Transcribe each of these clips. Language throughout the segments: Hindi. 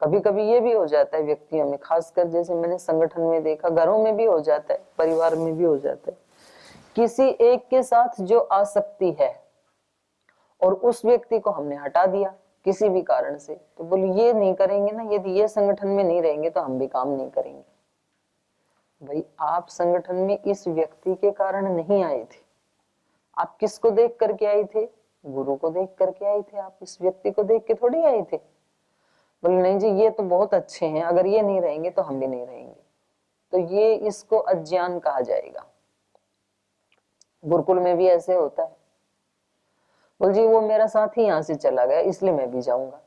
कभी कभी ये भी हो जाता है व्यक्तियों में, खासकर जैसे मैंने संगठन में देखा, घरों में भी हो जाता है, परिवार में भी हो जाता है, किसी एक के साथ जो आसक्ति है और उस व्यक्ति को हमने हटा दिया किसी भी कारण से, तो बोले ये नहीं करेंगे ना, यदि ये संगठन में नहीं रहेंगे तो हम भी काम नहीं करेंगे। भाई आप संगठन में इस व्यक्ति के कारण नहीं आए थे, आप किसको देख करके आए थे? गुरु को देख करके आए थे, आप इस व्यक्ति को देख के थोड़ी आए थे। बोले नहीं जी ये तो बहुत अच्छे हैं, अगर ये नहीं रहेंगे तो हम भी नहीं रहेंगे, तो ये इसको अज्ञान कहा जाएगा। गुरुकुल में भी ऐसे होता है, बोल जी वो मेरा साथी यहाँ से चला गया इसलिए मैं भी जाऊंगा।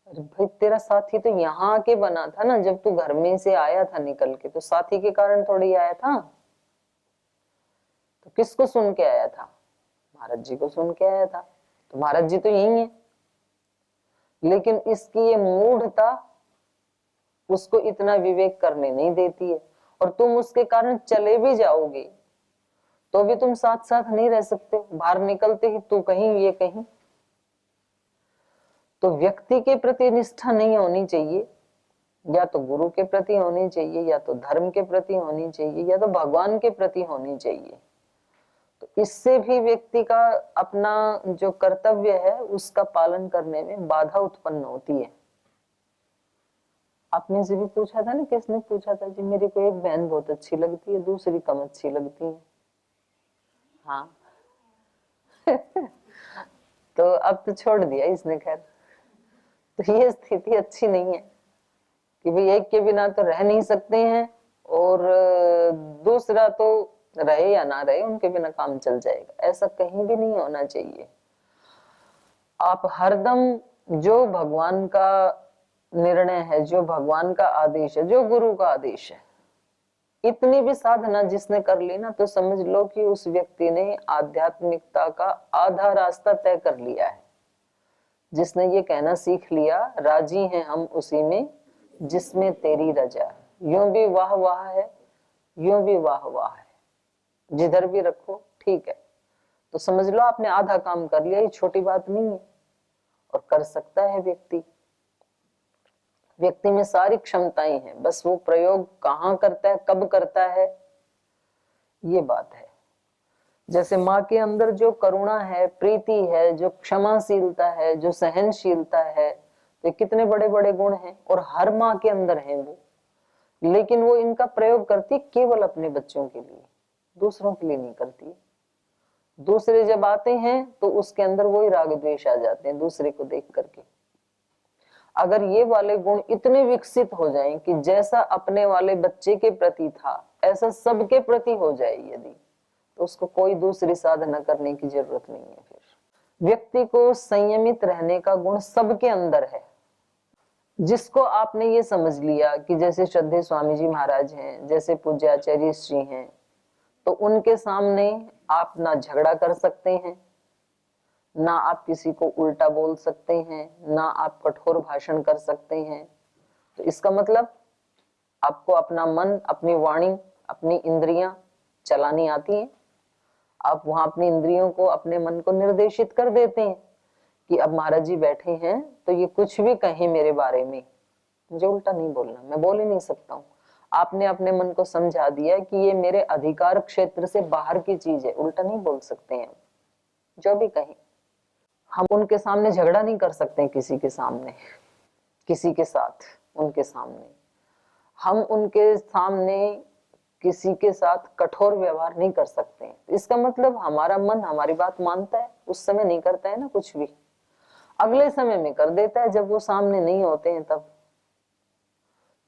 अरे भाई तेरा साथी तो यहाँ आके बना था ना, जब तू घर में से आया था निकल के, तो साथी के कारण थोड़ी आया था। तो किसको सुन के आया था? महाराज जी को सुन के आया था, तो महाराज जी तो यही है, लेकिन इसकी ये मूढ़ता उसको इतना विवेक करने नहीं देती है, और तुम उसके कारण चले भी जाओगे तो भी तुम साथ साथ नहीं रह सकते, बाहर निकलते ही तू कहीं ये कहीं। तो व्यक्ति के प्रति निष्ठा नहीं होनी चाहिए, या तो गुरु के प्रति होनी चाहिए, या तो धर्म के प्रति होनी चाहिए, या तो भगवान के प्रति होनी चाहिए। तो इससे भी व्यक्ति का अपना जो कर्तव्य है उसका पालन करने में बाधा उत्पन्न होती है। आपने से भी पूछा था ना, किसने पूछा था जी मेरे को एक बहन बहुत अच्छी लगती है, दूसरी कम अच्छी लगती है। हाँ तो अब तो छोड़ दिया इसने, खैर। तो ये स्थिति अच्छी नहीं है कि भाई एक के बिना तो रह नहीं सकते हैं, और दूसरा तो रहे या ना रहे उनके बिना काम चल जाएगा, ऐसा कहीं भी नहीं होना चाहिए। आप हरदम जो भगवान का निर्णय है, जो भगवान का आदेश है, जो गुरु का आदेश है, इतनी भी साधना जिसने कर ली ना, तो समझ लो कि उस व्यक्ति ने आध्यात्मिकता का आधा रास्ता तय कर लिया है। जिसने ये कहना सीख लिया, राजी हैं हम उसी में जिसमें तेरी रजा है, यूं भी वाह वाह है, यूं भी वाह वाह है, जिधर भी रखो ठीक है, तो समझ लो आपने आधा काम कर लिया। ये छोटी बात नहीं है, और कर सकता है व्यक्ति। व्यक्ति में सारी क्षमताएं हैं, बस वो प्रयोग कहाँ करता है, कब करता है, ये बात है। जैसे माँ के अंदर जो करुणा है, प्रीति है, जो क्षमाशीलता है, जो सहनशीलता है, तो कितने बड़े बड़े गुण हैं, और हर माँ के अंदर है वो। लेकिन वो इनका प्रयोग करती केवल अपने बच्चों के लिए, दूसरों के लिए नहीं करती। दूसरे जब आते हैं तो उसके अंदर वही राग द्वेष आ जाते हैं दूसरे को देख करके। अगर ये वाले गुण इतने विकसित हो जाएं कि जैसा अपने वाले बच्चे के प्रति था ऐसा सबके प्रति हो जाए यदि, तो उसको कोई दूसरी साधना करने की जरूरत नहीं है। फिर व्यक्ति को संयमित रहने का गुण सबके अंदर है। जिसको आपने ये समझ लिया कि जैसे श्रद्धेय स्वामी जी महाराज हैं, जैसे पूज्य आचार्य श्री हैं, तो उनके सामने आप ना झगड़ा कर सकते हैं, ना आप किसी को उल्टा बोल सकते हैं, ना आप कठोर भाषण कर सकते हैं। तो इसका मतलब आपको अपना मन, अपनी वाणी, अपनी इंद्रियां चलानी आती हैं। आप वहां अपनी इंद्रियों को, अपने मन को निर्देशित कर देते हैं कि अब महाराज जी बैठे हैं तो ये कुछ भी कहें मेरे बारे में, मुझे उल्टा नहीं बोलना, मैं बोल ही नहीं सकता हूँ। आपने अपने मन को समझा दिया कि ये मेरे अधिकार क्षेत्र से बाहर की चीज है, उल्टा नहीं बोल सकते हैं। जो भी कहें, हम उनके सामने झगड़ा नहीं कर सकते, किसी के सामने, किसी के साथ, उनके सामने हम उनके सामने किसी के साथ कठोर व्यवहार नहीं कर सकते हैं। इसका मतलब हमारा मन हमारी बात मानता है, उस समय नहीं करता है ना कुछ भी, अगले समय में कर देता है जब वो सामने नहीं होते हैं तब।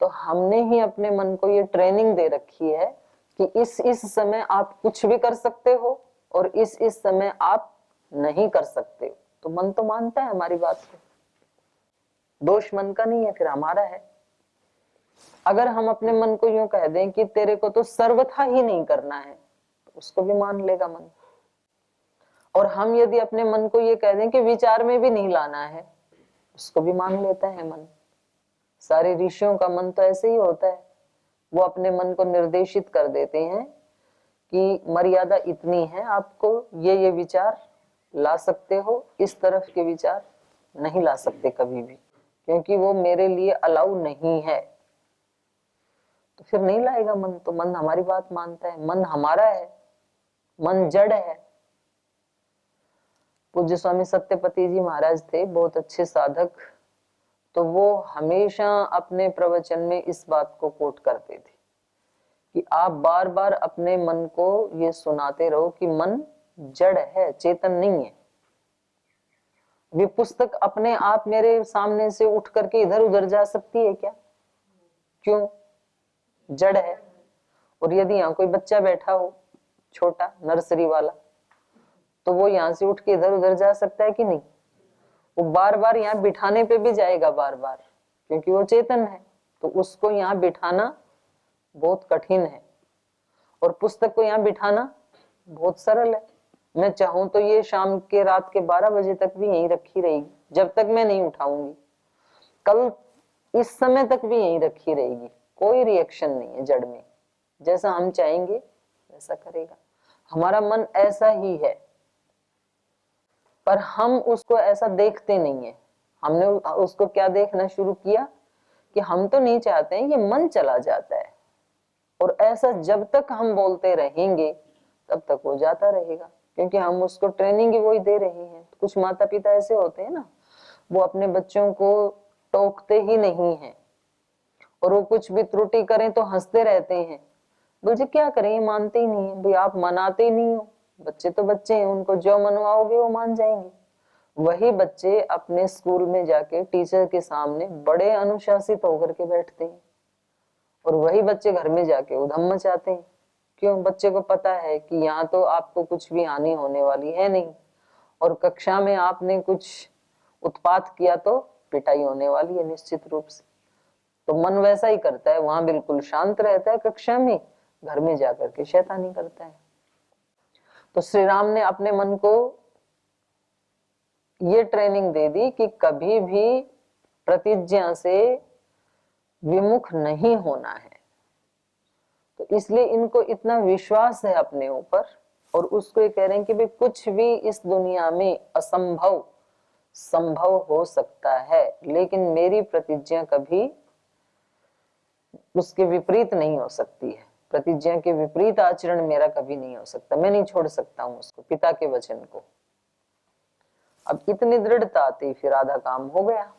तो हमने ही अपने मन को ये ट्रेनिंग दे रखी है कि इस समय आप कुछ भी कर सकते हो और इस समय आप नहीं कर सकते हो। तो मन तो मानता है हमारी बात को, दोष मन का नहीं है, फिर हमारा है। अगर हम अपने मन को यूं कह दें कि तेरे को तो सर्वथा ही नहीं करना है, तो उसको भी मान लेगा मन। और हम यदि अपने मन को ये कह दें कि विचार में भी नहीं लाना है, उसको भी मान लेता है मन। सारे ऋषियों का मन तो ऐसे ही होता है, वो अपने मन को निर्देशित कर देते हैं कि मर्यादा इतनी है, आपको ये विचार ला सकते हो, इस तरफ के विचार नहीं ला सकते कभी भी। क्योंकि वो मेरे लिए अलाउ नहीं है, तो फिर नहीं लाएगा मन। तो मन हमारी बात मानता है, मन हमारा है, मन जड़ है। पूज्य स्वामी सत्यपति जी महाराज थे, बहुत अच्छे साधक, तो वो हमेशा अपने प्रवचन में इस बात को कोट करते थे कि आप बार बार अपने मन को ये सुनाते रहो कि मन जड़ है, चेतन नहीं है। ये पुस्तक अपने आप मेरे सामने से उठ करके इधर उधर जा सकती है क्या? क्यों? जड़ है। और यदि यहाँ कोई बच्चा बैठा हो, छोटा नर्सरी वाला, तो वो यहाँ से उठ के इधर उधर जा सकता है कि नहीं? वो बार बार यहाँ बिठाने पे भी जाएगा बार बार, क्योंकि वो चेतन है। तो उसको यहाँ बिठाना बहुत कठिन है, और पुस्तक को यहाँ बिठाना बहुत सरल है। मैं चाहूं तो ये शाम के रात के 12 बजे तक भी यहीं रखी रहेगी, जब तक मैं नहीं उठाऊंगी। कल इस समय तक भी यहीं रखी रहेगी, कोई रिएक्शन नहीं है जड़ में। जैसा हम चाहेंगे वैसा करेगा। हमारा मन ऐसा ही है, पर हम उसको ऐसा देखते नहीं है। हमने उसको क्या देखना शुरू किया कि हम तो नहीं चाहते हैं, ये मन चला जाता है। और ऐसा जब तक हम बोलते रहेंगे तब तक वो जाता रहेगा, क्योंकि हम उसको ट्रेनिंग ही वही दे रहे हैं। कुछ माता पिता ऐसे होते हैं ना, वो अपने बच्चों को टोकते ही नहीं है, और वो कुछ भी त्रुटि करें तो हंसते रहते हैं। बोले क्या करें, ये मानते ही नहीं है। भाई आप मनाते ही नहीं हो, बच्चे तो बच्चे हैं, उनको जो मनवाओगे वो मान जाएंगे। वही बच्चे अपने स्कूल में जाके टीचर के सामने बड़े अनुशासित होकर के बैठते हैं, और वही बच्चे घर में जाके उधम मचाते हैं। क्यों? बच्चे को पता है कि यहाँ तो आपको कुछ भी हानि होने वाली है नहीं, और कक्षा में आपने कुछ उत्पात किया तो पिटाई होने वाली है निश्चित रूप से। तो मन वैसा ही करता है, वहां बिल्कुल शांत रहता है कक्षा में, घर में जाकर के शैतानी करता है। तो श्री राम ने अपने मन को ये ट्रेनिंग दे दी कि कभी भी प्रतिज्ञा से विमुख नहीं होना है। तो इसलिए इनको इतना विश्वास है अपने ऊपर, और उसको ये कह रहे हैं कि भाई कुछ भी इस दुनिया में असंभव संभव हो सकता है, लेकिन मेरी प्रतिज्ञा कभी उसके विपरीत नहीं हो सकती है। प्रतिज्ञा के विपरीत आचरण मेरा कभी नहीं हो सकता, मैं नहीं छोड़ सकता हूं उसको, पिता के वचन को। अब इतनी दृढ़ता आती, फिर आधा काम हो गया।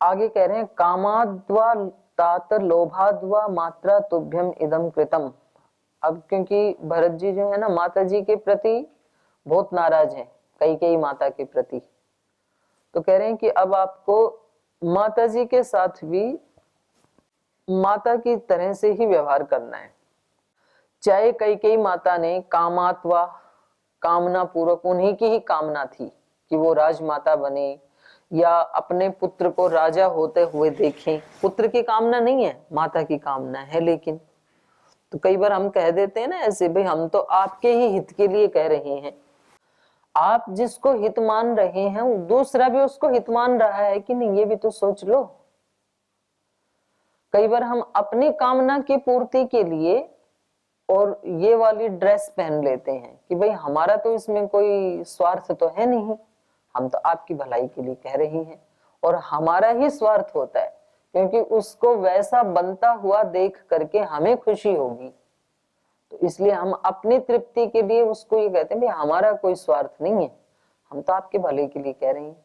आगे कह रहे हैं कामाद्वा तात लोभाद्वा मात्रा तुभ्यम इदम कृतम। अब क्योंकि भरत जी जो है ना, माता जी के प्रति बहुत नाराज हैं, कई माता के प्रति। तो कह रहे हैं कि अब आपको माता जी के साथ भी माता की तरह से ही व्यवहार करना है। चाहे कई माता ने कामात्वा, कामना पूर्वक, उन्हीं की ही कामना थी कि वो राजमाता बने या अपने पुत्र को राजा होते हुए देखें। पुत्र की कामना नहीं है, माता की कामना है। लेकिन तो कई बार हम कह देते हैं ना ऐसे, भाई हम तो आपके ही हित के लिए कह रहे हैं। आप जिसको हित मान रहे हैं, दूसरा भी उसको हित मान रहा है कि नहीं, ये भी तो सोच लो। कई बार हम अपनी कामना की पूर्ति के लिए और ये वाली ड्रेस पहन लेते हैं कि भाई हमारा तो इसमें कोई स्वार्थ तो है नहीं, हम तो आपकी भलाई के लिए कह रही हैं, और हमारा ही स्वार्थ होता है, क्योंकि उसको वैसा बनता हुआ देख करके हमें खुशी होगी। तो इसलिए हम अपनी तृप्ति के लिए उसको ये कहते हैं भाई हमारा कोई स्वार्थ नहीं है, हम तो आपके भले के लिए कह रहे हैं।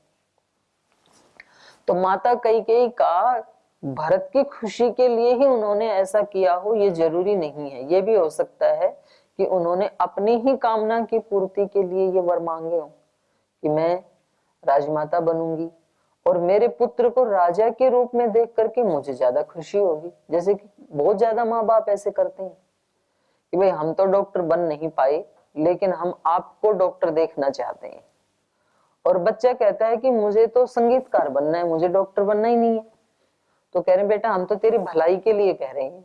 तो माता कैकेयी का भरत की खुशी के लिए ही उन्होंने ऐसा किया हो, ये जरूरी नहीं है। ये भी हो सकता है कि उन्होंने अपनी ही कामना की पूर्ति के लिए ये वर मांगे हो कि मैं राजमाता बनूंगी और मेरे पुत्र को राजा के रूप में देख करके मुझे ज्यादा खुशी होगी। जैसे कि बहुत ज्यादा माँ बाप ऐसे करते हैं कि भाई हम तो डॉक्टर बन नहीं पाए, लेकिन हम आपको डॉक्टर देखना चाहते हैं। और बच्चा कहता है कि मुझे तो संगीतकार बनना है, मुझे डॉक्टर बनना ही नहीं है। तो कह रहे बेटा हम तो तेरी भलाई के लिए कह रहे हैं।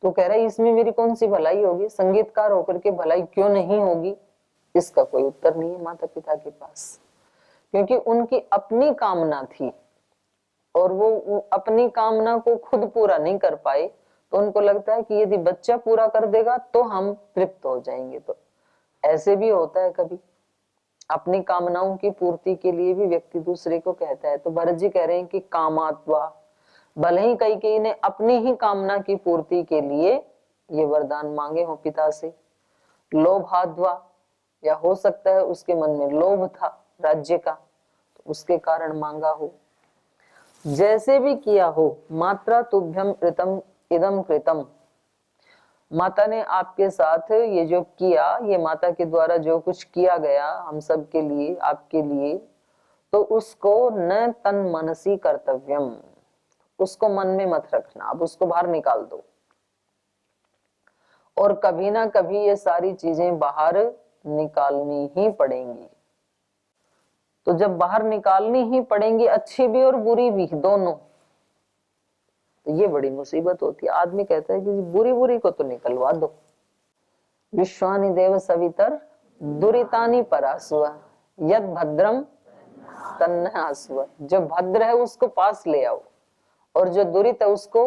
तो कह रहा है इसमें मेरी कौन सी भलाई होगी, संगीतकार होकर के भलाई क्यों नहीं होगी? इसका कोई उत्तर नहीं है माता पिता के पास, क्योंकि उनकी अपनी कामना थी और वो अपनी कामना को खुद पूरा नहीं कर पाए। तो उनको लगता है कि यदि बच्चा पूरा कर देगा तो हम तृप्त हो जाएंगे। तो ऐसे भी होता है कभी। अपनी कामनाओं की पूर्ति के लिए भी व्यक्ति दूसरे को कहता है। तो भरत जी कह रहे हैं कि कामात्वा, भले ही कैकेयी ने अपनी ही कामना की पूर्ति के लिए ये वरदान मांगे हो पिता से। लोभाद्वा, या हो सकता है उसके मन में लोभ था राज्य का, तो उसके कारण मांगा हो। जैसे भी किया हो, मात्रा तुभ्यम कृतम इदम कृतम, माता ने आपके साथ ये जो किया, ये माता के द्वारा जो कुछ किया गया हम सब के लिए, आपके लिए, तो उसको न तन मनसी कर्तव्यम, उसको मन में मत रखना, अब उसको बाहर निकाल दो। और कभी ना कभी ये सारी चीजें बाहर निकालनी ही पड़ेंगी। तो जब बाहर निकालनी ही पड़ेंगी, अच्छी भी और बुरी भी दोनों, तो ये बड़ी मुसीबत होती है। आदमी कहता है कि बुरी बुरी को तो निकलवा दो। विश्वानि देव सवितर दुरितानि परासुआ, यद भद्रम तन्न आसुआ, जो भद्र है उसको पास ले आओ और जो दुरित है उसको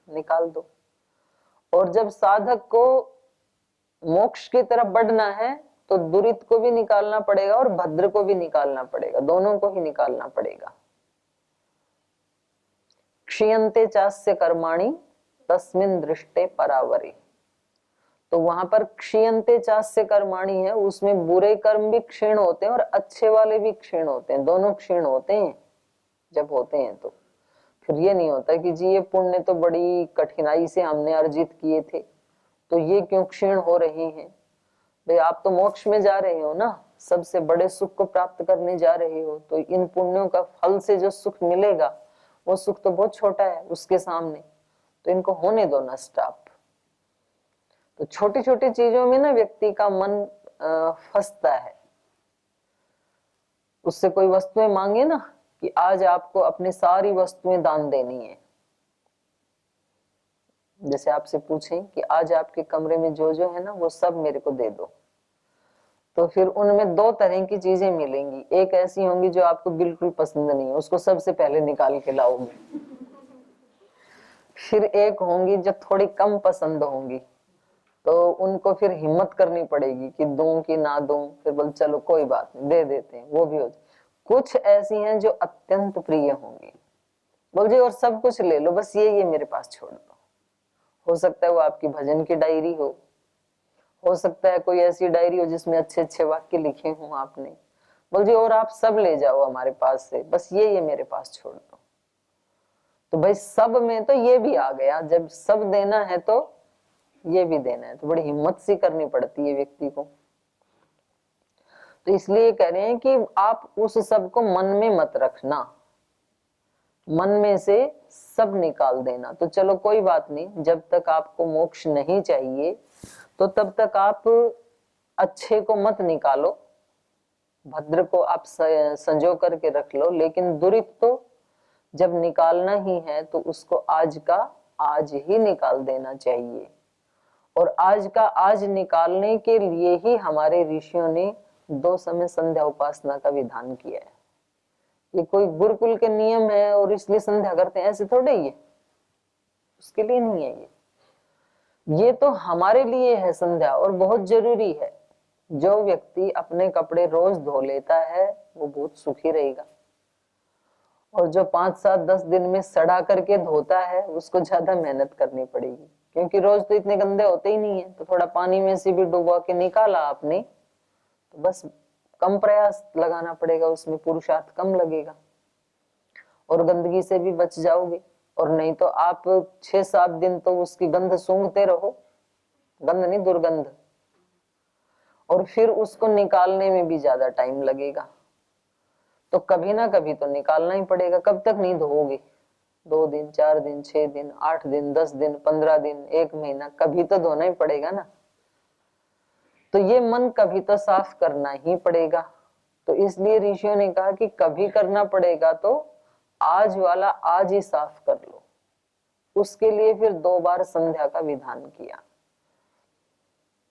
निकाल दो। और जब साधक को मोक्ष की तरफ बढ़ना है तो दुरित को भी निकालना पड़ेगा और भद्र को भी निकालना पड़ेगा, दोनों को ही निकालना पड़ेगा। क्षीयन्ते चास्य कर्माणि तस्मिन् दृष्टे परावरी, तो वहां पर क्षीयन्ते चास्य कर्माणि है, उसमें बुरे कर्म भी क्षीण होते हैं और अच्छे वाले भी क्षीण होते हैं, दोनों क्षीण होते हैं। जब होते हैं तो फिर ये नहीं होता कि जी ये पुण्य तो बड़ी कठिनाई से हमने अर्जित किए थे तो ये क्यों क्षीण हो रहे हैं। भाई आप तो मोक्ष में जा रहे हो ना, सबसे बड़े सुख को प्राप्त करने जा रहे हो, तो इन पुण्यों का फल से जो सुख मिलेगा वो सुख तो बहुत छोटा है उसके सामने, तो इनको होने दो नष्ट आप। तो छोटी छोटी चीजों में ना व्यक्ति का मन फंसता है। उससे कोई वस्तुएं मांगे ना कि आज आपको अपनी सारी वस्तुएं दान देनी है, जैसे आपसे पूछें कि आज आपके कमरे में जो जो है ना वो सब मेरे को दे दो, तो फिर उनमें दो तरह की चीजें मिलेंगी। एक ऐसी होंगी जो आपको बिल्कुल पसंद नहीं है, उसको सबसे पहले निकाल के लाओगे। फिर एक होंगी जो थोड़ी कम पसंद होंगी, तो उनको फिर हिम्मत करनी पड़ेगी कि दूं कि ना दूं, फिर बोल चलो कोई बात नहीं दे देते हैं, वो भी हो जाए। कुछ ऐसी हैं जो अत्यंत प्रिय होंगी, बोल जी और सब कुछ ले लो बस ये मेरे पास छोड़ दो। हो सकता है वो आपकी भजन की डायरी हो सकता है कोई ऐसी डायरी हो जिसमें अच्छे अच्छे वाक्य लिखे हों आपने, बोल जी और आप सब ले जाओ हमारे पास से, बस ये मेरे पास छोड़ दो। तो भाई सब में तो ये भी आ गया, जब सब देना है तो ये भी देना है, तो बड़ी हिम्मत सी करनी पड़ती है व्यक्ति को। तो इसलिए कह रहे हैं कि आप उस सब को मन में मत रखना, मन में से सब निकाल देना। तो चलो कोई बात नहीं, जब तक आपको मोक्ष नहीं चाहिए तो तब तक आप अच्छे को मत निकालो, भद्र को आप संजो करके रख लो, लेकिन दुरित तो जब निकालना ही है तो उसको आज का आज ही निकाल देना चाहिए। और आज का आज निकालने के लिए ही हमारे ऋषियों ने 2 समय संध्या उपासना का विधान किया है। ये कोई गुरुकुल के नियम है और इसलिए संध्या करते हैं ऐसे थोड़े ही है, उसके लिए नहीं है ये तो हमारे लिए है संध्या, और बहुत जरूरी है। जो व्यक्ति अपने कपड़े रोज धो लेता है वो बहुत सुखी रहेगा, और जो 5, 7, 10 दिन में सड़ा करके धोता है उसको ज्यादा मेहनत करनी पड़ेगी, क्योंकि रोज तो इतने गंदे होते ही नहीं है। तो थोड़ा पानी में से भी डुबा के निकाला आपने तो बस कम प्रयास लगाना पड़ेगा, उसमें पुरुषार्थ कम लगेगा और गंदगी से भी बच जाओगे। और नहीं तो आप 6-7 दिन तो उसकी गंध सूंघते रहो, गंध नहीं दुर्गंध, और फिर उसको निकालने में भी ज्यादा टाइम लगेगा। तो कभी ना कभी तो निकालना ही पड़ेगा। कब तक नहीं धोओगे? 2 दिन, 4 दिन, 6 दिन, 8 दिन, 10 दिन, 15 दिन, 1 महीना, कभी तो धोना ही पड़ेगा ना। तो ये मन कभी तो साफ करना ही पड़ेगा। तो इसलिए ऋषियों ने कहा कि कभी करना पड़ेगा तो आज वाला आज ही साफ कर लो। उसके लिए फिर 2 बार संध्या का विधान किया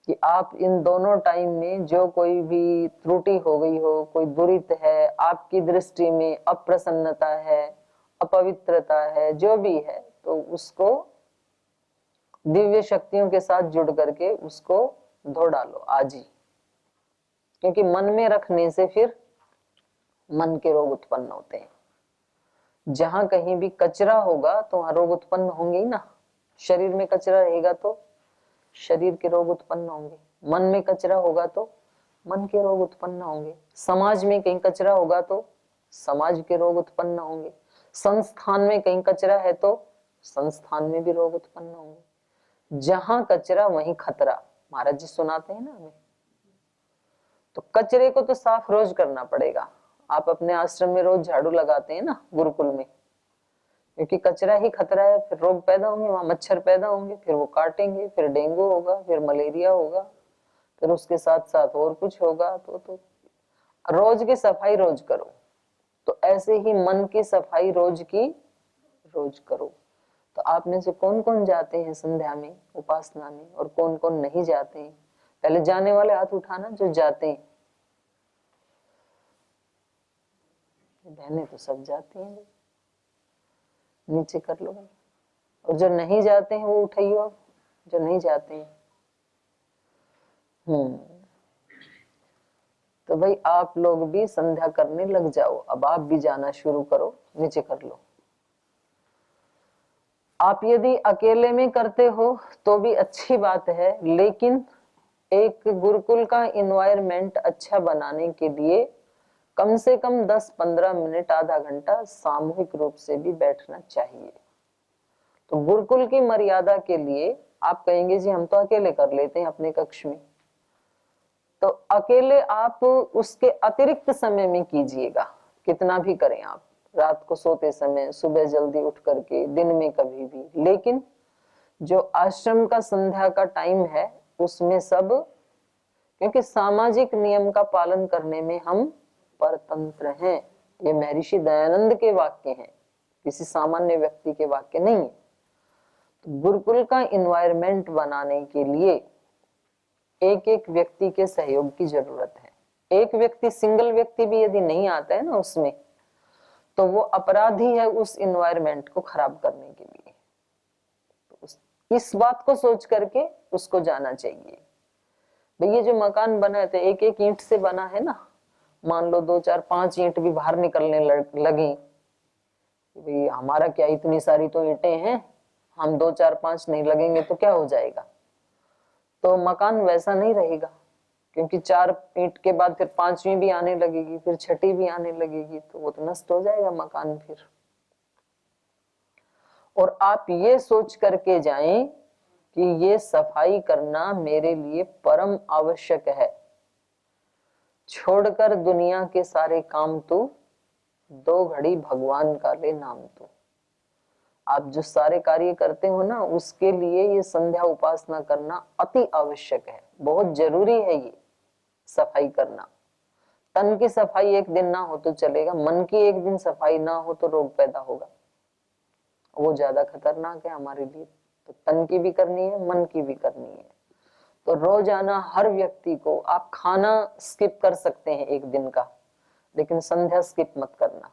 कि आप इन दोनों टाइम में जो कोई भी त्रुटि हो गई हो, कोई दुरित है, आपकी दृष्टि में अप्रसन्नता है, अपवित्रता है, जो भी है, तो उसको दिव्य शक्तियों के साथ जुड़ करके उसको धो डालो आज ही। क्योंकि मन में रखने से फिर मन के रोग उत्पन्न होते हैं। जहां कहीं भी कचरा होगा तो वहां रोग उत्पन्न होंगे ही ना। शरीर में कचरा रहेगा तो शरीर के रोग उत्पन्न होंगे, मन में कचरा होगा तो मन के रोग उत्पन्न होंगे, समाज में कहीं कचरा होगा तो समाज के रोग उत्पन्न होंगे, संस्थान में कहीं कचरा है तो संस्थान में भी रोग उत्पन्न होंगे। जहां कचरा वहीं खतरा, महाराज जी सुनाते हैं ना हमें। तो कचरे को तो साफ रोज करना पड़ेगा। आप अपने आश्रम में रोज झाड़ू लगाते हैं ना, गुरुकुल में, क्योंकि कचरा ही खतरा है। फिर रोग पैदा होंगे, वहां मच्छर पैदा होंगे, फिर वो काटेंगे, फिर डेंगू होगा, फिर मलेरिया होगा, फिर उसके साथ साथ और कुछ होगा। तो रोज की सफाई रोज करो। तो ऐसे ही मन की सफाई रोज की रोज करो। तो आप में से कौन कौन जाते हैं संध्या में, उपासना में, और कौन कौन नहीं जाते हैं? पहले जाने वाले हाथ उठाना जो जाते हैं। बहनें तो सब जाती हैं, नीचे कर लो। और जो नहीं जाते हैं वो उठाइयो, आप जो नहीं जाते हैं। तो भाई आप लोग भी संध्या करने लग जाओ। अब आप भी जाना शुरू करो, नीचे कर लो। आप यदि अकेले में करते हो तो भी अच्छी बात है, लेकिन एक गुरुकुल का इन्वायरमेंट अच्छा बनाने के लिए कम से कम 10-15 मिनट, आधा घंटा सामूहिक रूप से भी बैठना चाहिए। तो गुरुकुल की मर्यादा के लिए आप कहेंगे जी हम तो अकेले कर लेते हैं अपने कक्ष में, तो अकेले आप उसके अतिरिक्त समय में कीजिएगा। कितना भी करें आप, रात को सोते समय, सुबह जल्दी उठ करके, दिन में कभी भी। लेकिन जो आश्रम का संध्या का टाइम है उसमें सब, क्योंकि सामाजिक नियम का पालन करने में हम परतंत्र हैं। ये महर्षि दयानंद के वाक्य हैं, किसी सामान्य व्यक्ति के वाक्य नहीं है। तो गुरुकुल का इन्वायरमेंट बनाने के लिए एक एक व्यक्ति के सहयोग की जरूरत है। एक व्यक्ति, सिंगल व्यक्ति भी यदि नहीं आता है ना उसमें, तो वो अपराधी है उस इन्वायरमेंट को खराब करने के लिए। तो इस बात को सोच करके उसको जाना चाहिए। भाई ये जो मकान बना है, एक एक ईंट से बना है ना। मान लो 2, 4, 5 ईंट भी बाहर निकलने लगी, भाई हमारा क्या, इतनी सारी तो ईंटें हैं, हम 2, 4, 5 नहीं लगेंगे तो क्या हो जाएगा? तो मकान वैसा नहीं रहेगा, क्योंकि 4 ईंट के बाद फिर 5वीं भी आने लगेगी, फिर 6ठी भी आने लगेगी, तो वो तो नष्ट हो जाएगा मकान फिर। और आप ये सोच करके जाएं कि ये सफाई करना मेरे लिए परम आवश्यक है। छोड़कर दुनिया के सारे काम तू, 2 घड़ी भगवान का ले नाम तू। आप जो सारे कार्य करते हो ना, उसके लिए ये संध्या उपासना करना अति आवश्यक है, बहुत जरूरी है ये सफाई करना। तन की सफाई एक दिन ना हो तो चलेगा, मन की एक दिन सफाई ना हो तो रोग पैदा होगा, वो ज्यादा खतरनाक है हमारे लिए। तो तन की भी करनी है, मन की भी करनी है। तो रोजाना हर व्यक्ति को, आप खाना स्किप कर सकते हैं एक दिन का, लेकिन संध्या स्किप मत करना,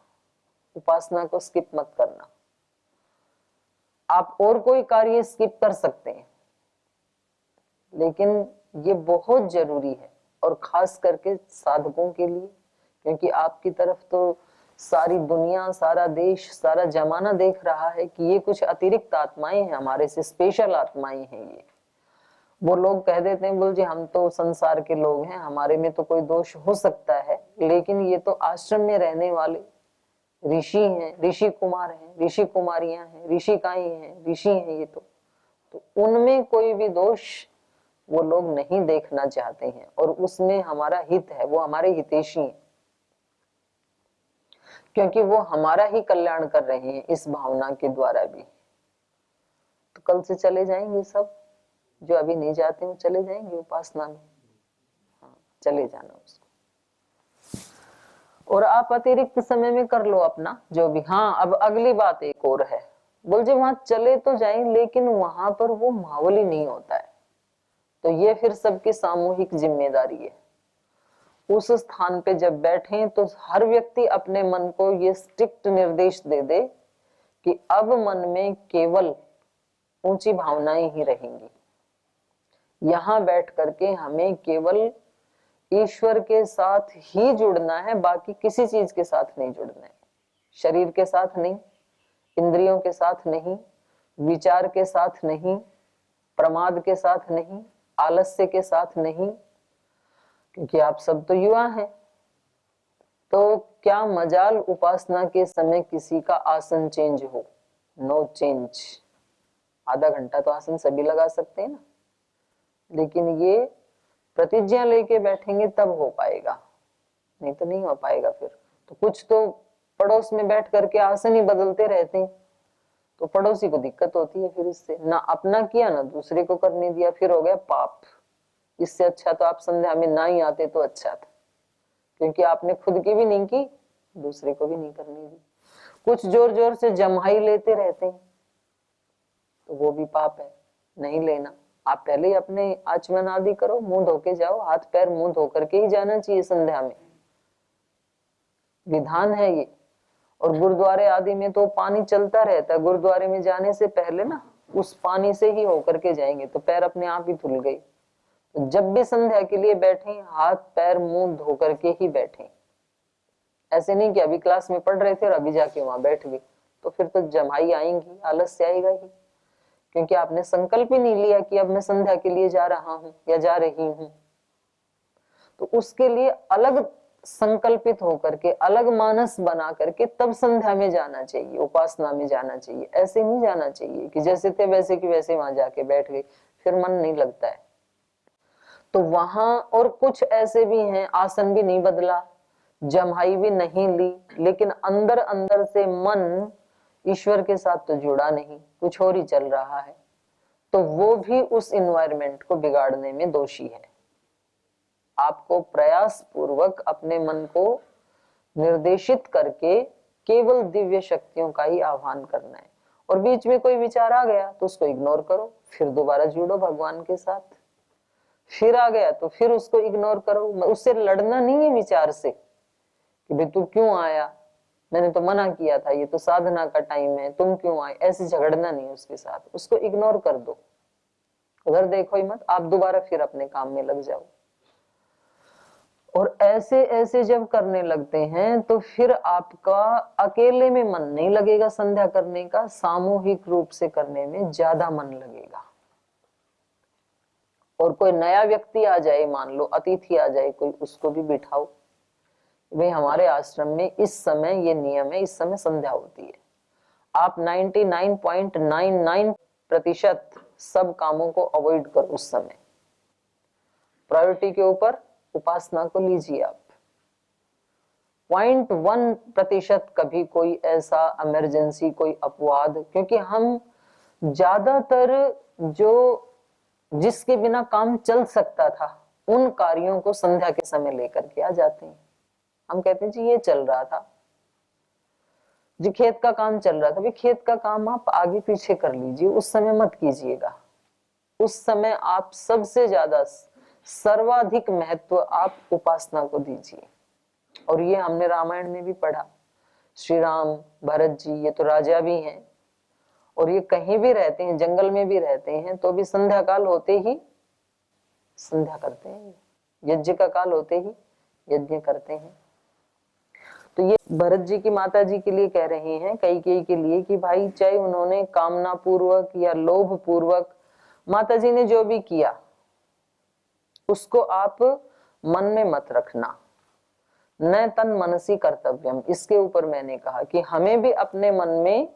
उपासना को स्किप मत करना। आप और कोई कार्य स्किप कर सकते हैं, लेकिन ये बहुत जरूरी है, और खास करके साधकों के लिए, क्योंकि आपकी तरफ तो सारी दुनिया, सारा देश, सारा जमाना देख रहा है कि ये कुछ अतिरिक्त आत्माएं हैं, हमारे से स्पेशल आत्माएं हैं ये। वो लोग कह देते हैं, बोल जी हम तो संसार के लोग हैं, हमारे में तो कोई दोष हो सकता है, लेकिन ये तो आश्रम में रहने वाले ऋषि हैं, ऋषि कुमार हैं, ऋषि कुमारियां हैं, ऋषिकाएं हैं, ऋषि हैं ये तो उनमें कोई भी दोष वो लोग नहीं देखना चाहते हैं, और उसमें हमारा हित है, वो हमारे हितैषी हैं, क्योंकि वो हमारा ही कल्याण कर रहे हैं इस भावना के द्वारा भी। तो कल से चले जाएंगे सब, जो अभी नहीं जाते वो चले जाएंगे उपासना में। हाँ, चले जाना उसको। और आप अतिरिक्त समय में कर लो अपना जो भी। हाँ, अब अगली बात एक और है, बोल जी वहां चले तो जाए, लेकिन वहां पर वो माहौल ही नहीं होता है। तो ये फिर सबकी सामूहिक जिम्मेदारी है। उस स्थान पे जब बैठे तो हर व्यक्ति अपने मन को ये स्ट्रिक्ट निर्देश दे दे कि अब मन में केवल ऊंची भावनाएं ही रहेंगी। यहां बैठ करके हमें केवल ईश्वर के साथ ही जुड़ना है, बाकी किसी चीज के साथ नहीं जुड़ना है। शरीर के साथ नहीं, इंद्रियों के साथ नहीं, विचार के साथ नहीं, प्रमाद के साथ नहीं, आलस्य के साथ नहीं, क्योंकि आप सब तो युवा हैं। तो क्या मजाल उपासना के समय किसी का आसन चेंज हो? No change. आधा घंटा तो आसन सभी लगा सकते हैं ना, लेकिन ये प्रतिज्ञा लेके बैठेंगे तब हो पाएगा, नहीं तो नहीं हो पाएगा। फिर तो कुछ तो पड़ोस में बैठ करके आसन ही बदलते रहते हैं, तो पड़ोसी को दिक्कत होती है। फिर इससे ना अपना किया ना दूसरे को करने दिया, फिर हो गया पाप। इससे अच्छा तो आप संध्या में ना ही आते तो अच्छा था, क्योंकि आपने खुद की भी नहीं की, दूसरे को भी नहीं करने दी। कुछ जोर जोर से जमाई लेते रहते हैं तो वो भी पाप है, नहीं लेना। आप पहले ही अपने आचमन आदि करो, मुंह धो के जाओ, हाथ पैर मुंह धो करके ही जाना चाहिए संध्या में, विधान है ये। और गुरुद्वारे आदि में तो पानी चलता रहता है, गुरुद्वारे में जाने से पहले ना उस पानी से ही होकर के जाएंगे तो पैर अपने आप ही धुल गई। तो जब भी संध्या के लिए बैठे हाथ पैर मुंह धो करके ही बैठे, ऐसे नहीं कि अभी क्लास में पढ़ रहे थे और अभी जाके वहां बैठ गए, तो फिर तो जमाई आएंगी, आलस्य आएगा ही, क्योंकि आपने संकल्प ही नहीं लिया कि अब मैं संध्या के लिए जा रहा हूं या जा रही हूं। तो उसके लिए अलग संकल्पित होकर के, अलग मानस बना करके तब संध्या में जाना चाहिए, उपासना में जाना चाहिए। ऐसे नहीं जाना चाहिए कि जैसे थे वैसे की वैसे वहां जाके बैठ गए, फिर मन नहीं लगता है। तो वहां और कुछ ऐसे भी हैं, आसन भी नहीं बदला, जमाई भी नहीं ली, लेकिन अंदर अंदर से मन ईश्वर के साथ तो जुड़ा नहीं, कुछ और ही चल रहा है, तो वो भी उस इन्वायरमेंट को बिगाड़ने में दोषी है। आपको प्रयास पूर्वक अपने मन को निर्देशित करके केवल दिव्य शक्तियों का ही आह्वान करना है। और बीच में कोई विचार आ गया तो उसको इग्नोर करो, फिर दोबारा जुड़ो भगवान के साथ। फिर आ गया तो फिर उसको इग्नोर करो। उससे लड़ना नहीं है विचार से कि भाई तू क्यों आया, मैंने तो मना किया था, ये तो साधना का टाइम है, तुम क्यों आए, ऐसे झगड़ना नहीं उसके साथ, उसको इग्नोर कर दो, उधर देखो ही मत, आप दोबारा फिर अपने काम में लग जाओ। और ऐसे ऐसे जब करने लगते हैं तो फिर आपका अकेले में मन नहीं लगेगा संध्या करने का, सामूहिक रूप से करने में ज्यादा मन लगेगा। और कोई नया व्यक्ति आ जाए, मान लो अतिथि आ जाए कोई, उसको भी बिठाओ, भाई हमारे आश्रम में इस समय ये नियम है, इस समय संध्या होती है। आप 99.99% सब कामों को अवॉइड करो उस समय, प्रायोरिटी के ऊपर उपासना को लीजिए आप। 0.1% कभी कोई ऐसा इमरजेंसी, कोई अपवाद, क्योंकि हम ज्यादातर जो जिसके बिना काम चल सकता था उन कार्यों को संध्या के समय लेकर के आ जाते हैं। हम कहते हैं जी ये चल रहा था जी, खेत का काम चल रहा था, भाई खेत का काम आप आगे पीछे कर लीजिए, उस समय मत कीजिएगा। उस समय आप सबसे ज्यादा सर्वाधिक महत्व आप उपासना को दीजिए। और ये हमने रामायण में भी पढ़ा, श्री राम भरत जी ये तो राजा भी हैं और ये कहीं भी रहते हैं, जंगल में भी रहते हैं, तो भी संध्या काल होते ही संध्या करते हैं, यज्ञ का काल होते ही यज्ञ करते हैं। तो ये भरत जी की माता जी के लिए कह रहे हैं, कैकेयी के लिए, कि भाई चाहे उन्होंने कामना पूर्वक या लोभ पूर्वक माता जी ने जो भी किया उसको आप मन में मत रखना। न तन मनसी कर्तव्यम, इसके ऊपर मैंने कहा कि हमें भी अपने मन में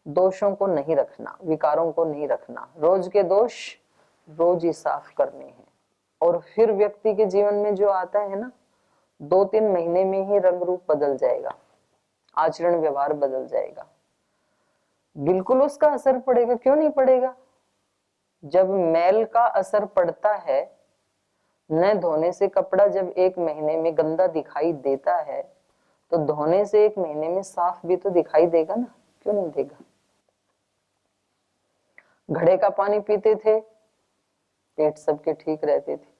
दोषों को नहीं रखना, विकारों को नहीं रखना। रोज के दोष रोज ही साफ करने हैं। और फिर व्यक्ति के जीवन में जो आता है ना, 2-3 महीने में ही रंग रूप बदल जाएगा, आचरण व्यवहार बदल जाएगा, बिल्कुल उसका असर पड़ेगा। क्यों नहीं पड़ेगा? जब मैल का असर पड़ता है, न धोने से कपड़ा जब 1 महीने में गंदा दिखाई देता है, तो धोने से 1 महीने में साफ भी तो दिखाई देगा ना, क्यों नहीं देगा? घड़े का पानी पीते थे, पेट सबके ठीक रहते थे।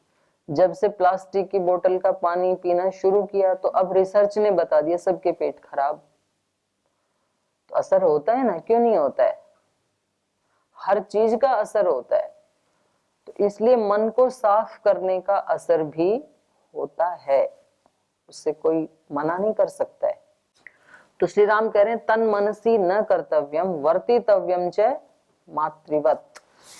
जब से प्लास्टिक की बोतल का पानी पीना शुरू किया तो अब रिसर्च ने बता दिया सबके पेट खराब। तो असर होता है ना, क्यों नहीं होता है? हर चीज का असर होता है। तो इसलिए मन को साफ करने का असर भी होता है, उससे कोई मना नहीं कर सकता है। तो श्री राम कह रहे हैं तन मनसी न कर्तव्यम वर्तितव्यम च मातृवत,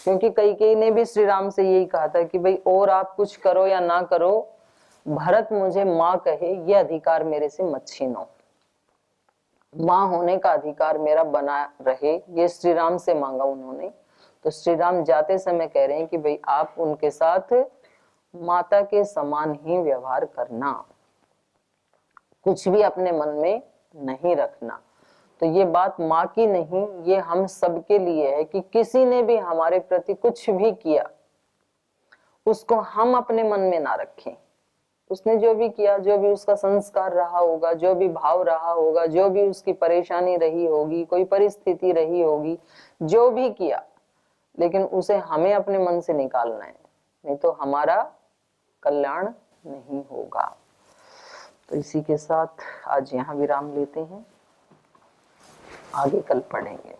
क्योंकि कैकेयी ने भी श्री राम से यही कहा था कि भाई और आप कुछ करो या ना करो, भरत मुझे माँ कहे ये अधिकार मेरे से मत छीनो, माँ होने का अधिकार मेरा बना रहे, ये श्री राम से मांगा उन्होंने। तो श्री राम जाते समय कह रहे हैं कि भाई आप उनके साथ माता के समान ही व्यवहार करना, कुछ भी अपने मन में नहीं रखना। तो ये बात माँ की नहीं, ये हम सबके लिए है कि किसी ने भी हमारे प्रति कुछ भी किया उसको हम अपने मन में ना रखें। उसने जो भी किया, जो भी उसका संस्कार रहा होगा, जो भी भाव रहा होगा, जो भी उसकी परेशानी रही होगी, कोई परिस्थिति रही होगी, जो भी किया, लेकिन उसे हमें अपने मन से निकालना है, नहीं तो हमारा कल्याण नहीं होगा। तो इसी के साथ आज यहाँ विराम लेते हैं, आगे कल पढ़ेंगे।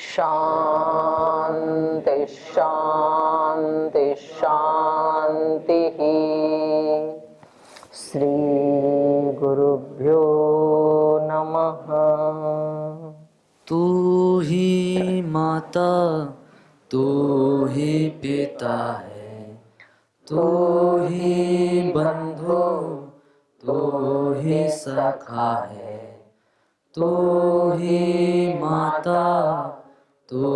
शांति शांति शांति। श्री गुरुभ्यो नमः। तू ही माता तू ही पिता है, तू ही बंधु तू ही सखा है, तू ही माता तू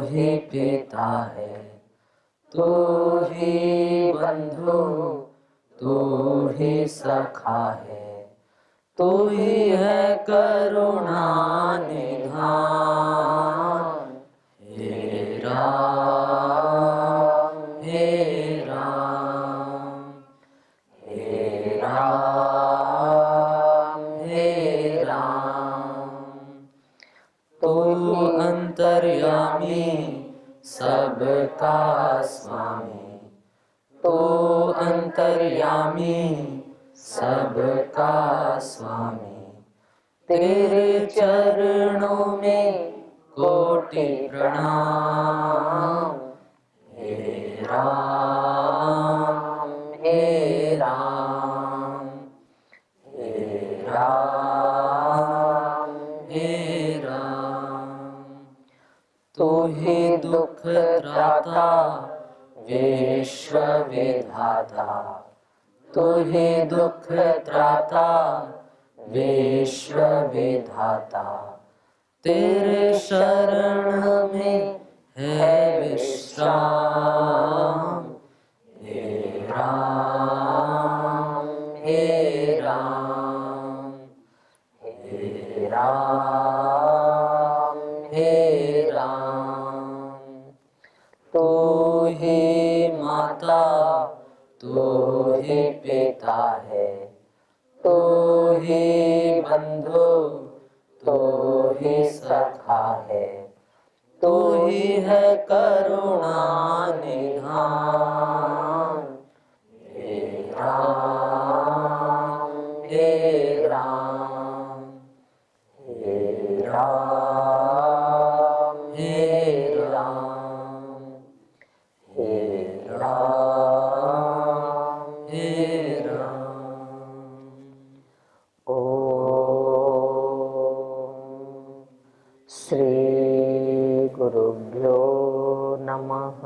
ही पिता है, तू ही बंधु तू ही सखा है, तू ही है करुणा निधान। हे राम हे राम हे राम हे राम। तू अंतर्यामी सबका स्वामी, तू अंतर्यामी सबका स्वामी, तेरे चरणों में कोटि प्रणाम। हे राम हे राम हे राम हे राम। तू ही दुख त्राता विश्व विधाता, तू ही दुख त्राता विश्व विधाता, तेरे शरण में है विश्राम। हे राम हे राम हे राम हे राम। तू ही माता तू ही पिता है, तू ही बंधु तू ही सखा है, तू ही है करुणा निधान। हे राम हे राम हे राम हे राम हे राम हे राम। ओम श्री गुरुभ्यो नमः।